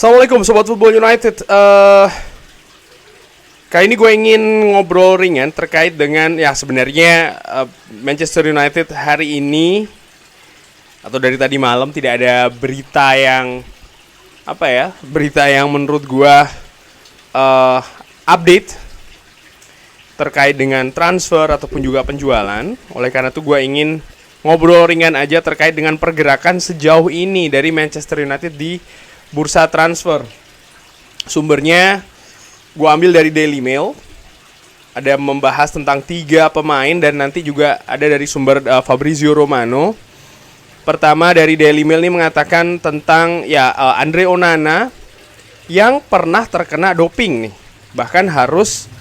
Assalamualaikum Sobat Football United. Kali ini gue ingin ngobrol ringan terkait dengan sebenarnya Manchester United hari ini atau dari tadi malam tidak ada berita yang berita yang menurut gue update terkait dengan transfer ataupun juga penjualan. Oleh karena itu gue ingin ngobrol ringan aja terkait dengan pergerakan sejauh ini dari Manchester United di bursa transfer. Sumbernya gue ambil dari Daily Mail. Ada membahas tentang 3 pemain dan nanti juga ada dari sumber Fabrizio Romano. Pertama dari Daily Mail ini mengatakan tentang Andre Onana yang pernah terkena doping nih. Bahkan harus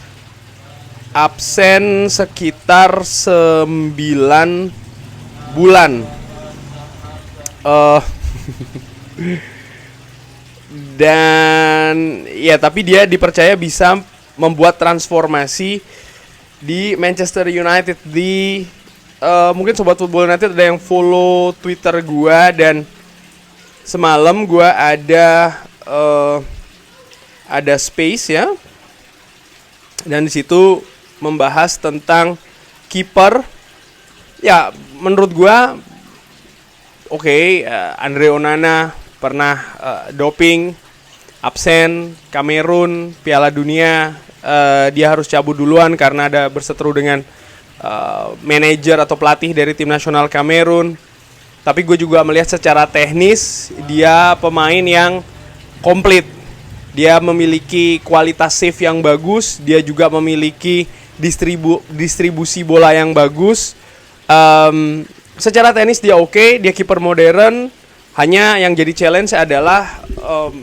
absen sekitar 9 bulan. Dan tapi dia dipercaya bisa membuat transformasi di Manchester United. Di mungkin Sobat Football United ada yang follow Twitter gua, dan semalam gua ada space ya, dan di situ membahas tentang kiper. Ya menurut gua Andre Onana pernah doping, absen Kamerun, Piala Dunia, dia harus cabut duluan karena ada berseteru dengan manajer atau pelatih dari tim nasional Kamerun. Tapi gue juga melihat secara teknis dia pemain yang komplit. Dia memiliki kualitas save yang bagus, dia juga memiliki distribusi bola yang bagus. Secara teknis dia oke, dia kiper modern. Hanya yang jadi challenge adalah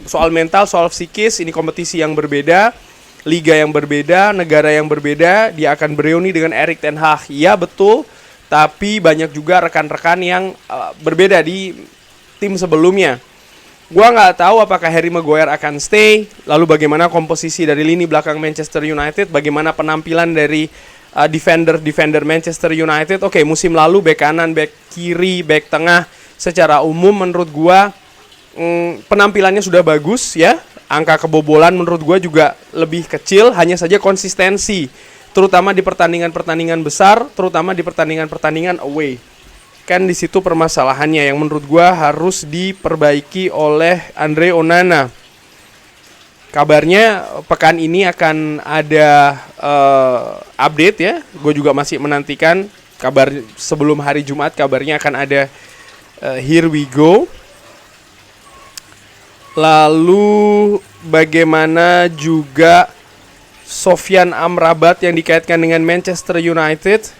soal mental, soal psikis. Ini kompetisi yang berbeda, liga yang berbeda, negara yang berbeda. Dia akan bereuni dengan Erik ten Hag. Iya betul, tapi banyak juga rekan-rekan yang berbeda di tim sebelumnya. Gua nggak tahu apakah Harry Maguire akan stay. Lalu bagaimana komposisi dari lini belakang Manchester United, bagaimana penampilan dari defender Manchester United. Musim lalu bek kanan, bek kiri, bek tengah secara umum menurut gua penampilannya sudah bagus ya. Angka kebobolan menurut gua juga lebih kecil, hanya saja konsistensi terutama di pertandingan-pertandingan besar, terutama di pertandingan-pertandingan away. Kan di situ permasalahannya yang menurut gua harus diperbaiki oleh Andre Onana. Kabarnya pekan ini akan ada update ya. Gue juga masih menantikan kabar sebelum hari Jumat. Kabarnya akan ada Here We Go. Lalu bagaimana juga Sofyan Amrabat yang dikaitkan dengan Manchester United,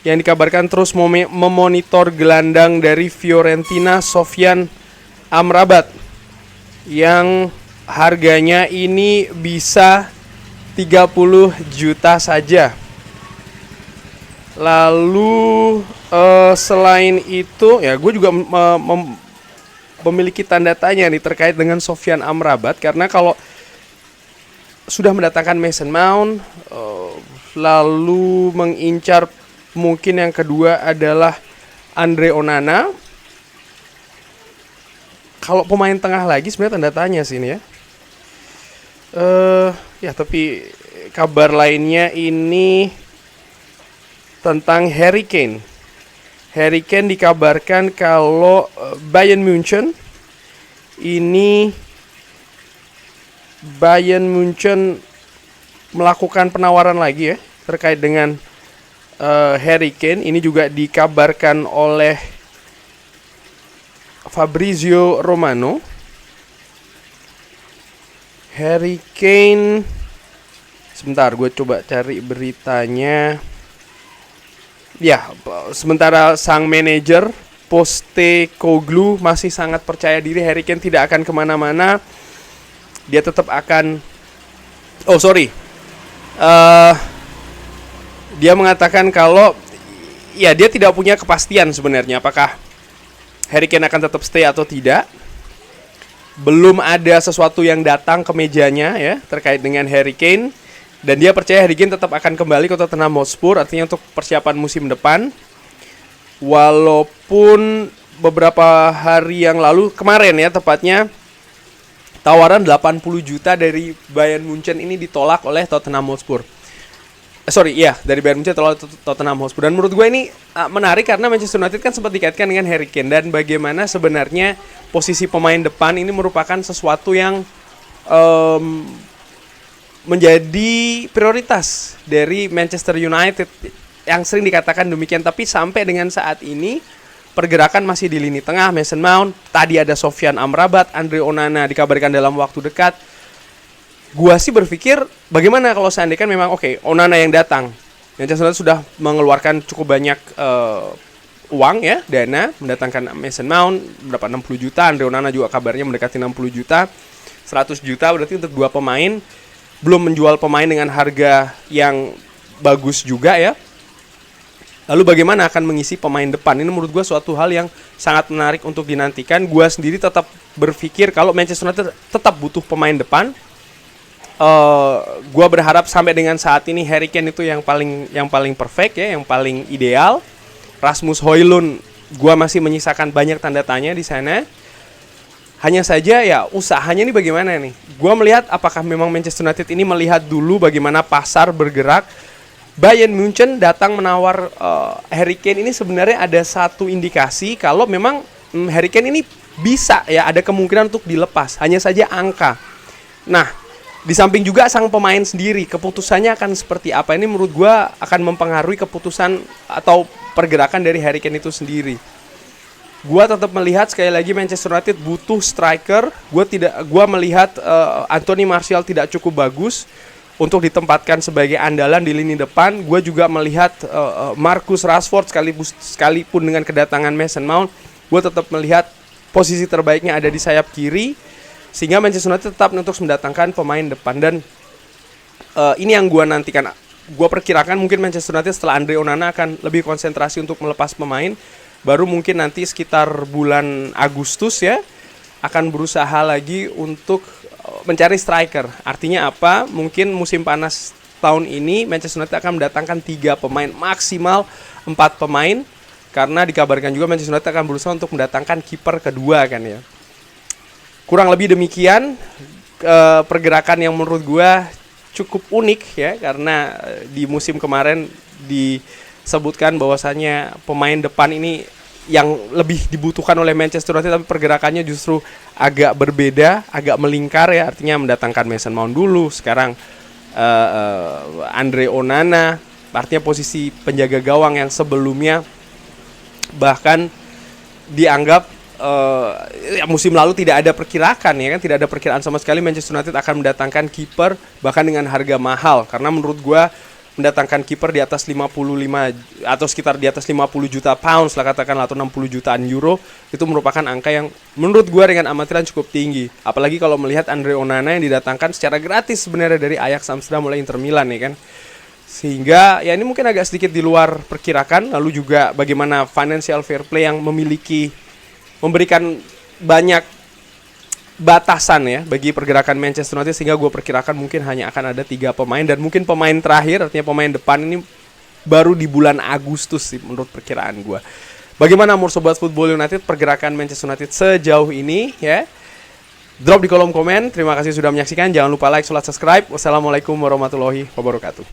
yang dikabarkan terus memonitor gelandang dari Fiorentina, Sofyan Amrabat, yang harganya ini bisa 30 juta saja. Lalu selain itu gue juga memiliki tanda tanya nih terkait dengan Sofyan Amrabat, karena kalau sudah mendatangkan Mason Mount, lalu mengincar mungkin yang kedua adalah Andre Onana. Kalau pemain tengah lagi sebenarnya tanda tanya sih ini ya. Tapi kabar lainnya ini tentang Harry Kane. Harry Kane dikabarkan kalau Bayern Munchen melakukan penawaran lagi ya terkait dengan Harry Kane. Ini juga dikabarkan oleh Fabrizio Romano. Harry Kane, sebentar gue coba cari beritanya. Ya, sementara sang manajer Postecoglou masih sangat percaya diri Harry Kane tidak akan kemana-mana. Dia tetap akan dia mengatakan kalau dia tidak punya kepastian sebenarnya apakah Harry Kane akan tetap stay atau tidak. Belum ada sesuatu yang datang ke mejanya ya terkait dengan Harry Kane. Dan dia percaya Harry Kane tetap akan kembali ke Tottenham Hotspur, artinya untuk persiapan musim depan. Walaupun beberapa hari yang lalu, kemarin ya tepatnya, tawaran 80 juta dari Bayern Munchen ini ditolak oleh Tottenham Hotspur. Dari Bayern Munchen tolak Tottenham Hotspur. Dan menurut gue ini menarik karena Manchester United kan sempat dikaitkan dengan Harry Kane, dan bagaimana sebenarnya posisi pemain depan ini merupakan sesuatu yang menjadi prioritas dari Manchester United, yang sering dikatakan demikian. Tapi sampai dengan saat ini pergerakan masih di lini tengah. Mason Mount, tadi ada Sofyan Amrabat, Andre Onana dikabarkan dalam waktu dekat. Gua sih berpikir bagaimana kalau seandainya memang Onana yang datang. Manchester United sudah mengeluarkan cukup banyak uang ya, dana mendatangkan Mason Mount berapa, 60 juta, Andre Onana juga kabarnya mendekati 60 juta, 100 juta berarti untuk dua pemain. Belum menjual pemain dengan harga yang bagus juga ya. Lalu bagaimana akan mengisi pemain depan? Ini menurut gue suatu hal yang sangat menarik untuk dinantikan. Gue sendiri tetap berpikir kalau Manchester United tetap butuh pemain depan. Gue berharap sampai dengan saat ini Harry Kane itu yang paling perfect ya, yang paling ideal. Rasmus Højlund, gue masih menyisakan banyak tanda tanya di sana. Hanya saja ya usahanya ini bagaimana nih? Gue melihat apakah memang Manchester United ini melihat dulu bagaimana pasar bergerak. Bayern Munchen datang menawar Harry Kane ini sebenarnya ada satu indikasi kalau memang Harry Kane ini bisa ya, ada kemungkinan untuk dilepas. Hanya saja angka. Nah, di samping juga sang pemain sendiri, keputusannya akan seperti apa, ini menurut gue akan mempengaruhi keputusan atau pergerakan dari Harry Kane itu sendiri. Gue tetap melihat sekali lagi Manchester United butuh striker. Gue melihat Anthony Martial tidak cukup bagus untuk ditempatkan sebagai andalan di lini depan. Gue juga melihat Marcus Rashford sekalipun dengan kedatangan Mason Mount, gue tetap melihat posisi terbaiknya ada di sayap kiri, sehingga Manchester United tetap untuk mendatangkan pemain depan. Dan ini yang gue nantikan. Gue perkirakan mungkin Manchester United setelah Andre Onana akan lebih konsentrasi untuk melepas pemain. Baru mungkin nanti sekitar bulan Agustus ya akan berusaha lagi untuk mencari striker. Artinya apa? Mungkin musim panas tahun ini Manchester United akan mendatangkan 3 pemain, maksimal 4 pemain, karena dikabarkan juga Manchester United akan berusaha untuk mendatangkan kiper kedua kan ya. Kurang lebih demikian pergerakan yang menurut gue cukup unik ya, karena di musim kemarin disebutkan bahwasannya pemain depan ini yang lebih dibutuhkan oleh Manchester United, tapi pergerakannya justru agak berbeda, agak melingkar ya. Artinya mendatangkan Mason Mount dulu, sekarang Andre Onana. Artinya posisi penjaga gawang yang sebelumnya bahkan dianggap musim lalu tidak ada perkirakan ya kan, tidak ada perkiraan sama sekali Manchester United akan mendatangkan kiper bahkan dengan harga mahal, karena menurut gua mendatangkan kiper di atas 55 atau sekitar di atas 50 juta pounds lah katakanlah, atau 60 jutaan euro, itu merupakan angka yang menurut gua dengan amatiran cukup tinggi. Apalagi kalau melihat Andre Onana yang didatangkan secara gratis sebenarnya dari Ajax Amsterdam oleh Inter Milan ya kan. Sehingga ya ini mungkin agak sedikit di luar perkirakan. Lalu juga bagaimana financial fair play yang memberikan banyak batasan ya bagi pergerakan Manchester United, sehingga gue perkirakan mungkin hanya akan ada 3 pemain, dan mungkin pemain terakhir, artinya pemain depan ini baru di bulan Agustus sih menurut perkiraan gue. Bagaimana menurut Sobat Football United pergerakan Manchester United sejauh ini ya? Drop di kolom komen. Terima kasih sudah menyaksikan. Jangan lupa like, subscribe. Wassalamualaikum warahmatullahi wabarakatuh.